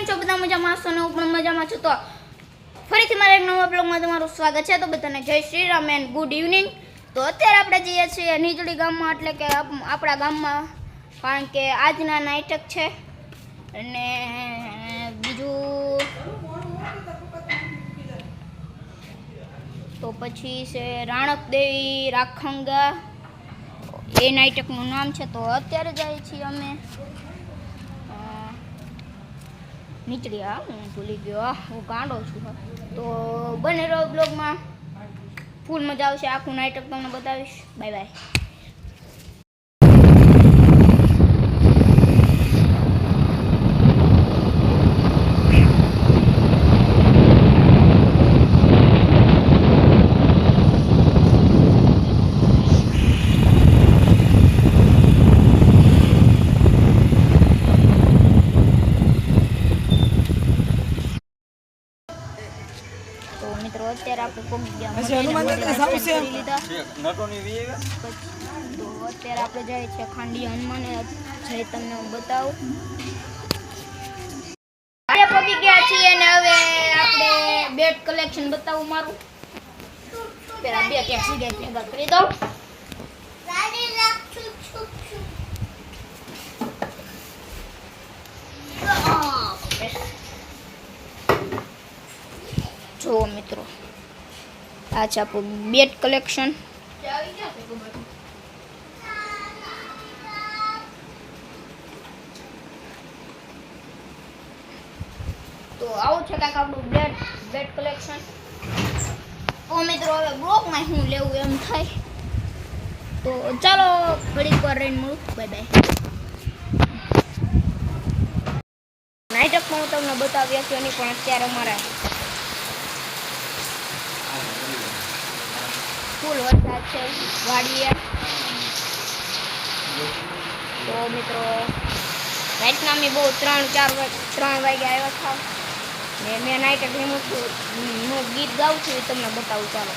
કેમ છો બધા મજામાં છો ને હું પણ મજામાં છું તો ફરીથી મારા એક નવા બ્લોગમાં તમારું સ્વાગત છે તો બધાને જય Shri Ram and good evening તો અત્યારે આપણે જઈએ છીએ નીચડી ગામમાં એટલે કે આપણા ગામમાં કારણ કે આજના નાટક છે અને બીજું તો પછી છે રાણક દેવી રાખંગા એ નાટકનું નામ છે તો અત્યારે જઈએ છીએ અમે નીચડી હું ભૂલી ગયો હું ગાંડો છું તો બને રહો બ્લોગમાં ફૂલ મજા આવશે આખું નાટક તમને બતાવીશ બાય બાય મિત્રો અત્યારે આપણે પહોંચી ગયા તો અત્યારે આપણે જાય છે ખાંડી હનુમાન જઈ તમને હું બતાવું પહોંચી ગયા છીએ અને હવે આપણે બેટ કલેક્શન બતાવું મારું પેલા બે ટેક્સી બેટ ભેગા કરી દઉં જો મિત્રો આ છે આપણું બેટ કલેક્શન તો આવું છે કાંઈક આપણું બેટ કલેક્શન તો મિત્રો હવે બ્લોગમાં શું લેવું એમ થાય તો ચાલો ઘડીક વાર રહીને મળું બાય બાય નાટકમાં હું તમને બતાવી હતી એની પણ અત્યારે મારે ફૂલ વરસાદ છે વાડીએ તો મિત્રો રાતના અમે બહુ 3 વાગે આવ્યા હતા ને મેં નાટક નું ગીત ગાઉં છું એ તમને બતાવું ચાલો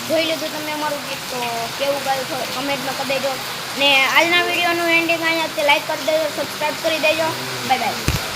જોઈ લીધું તમે અમારું ગીત તો કેવું ગાયું કમેન્ટમાં કરી દેજો ને આજના વિડીયોનું એન્ડિંગ અહીંયા લાઈક કરી દેજો સબસ્ક્રાઈબ કરી દેજો બાય બાય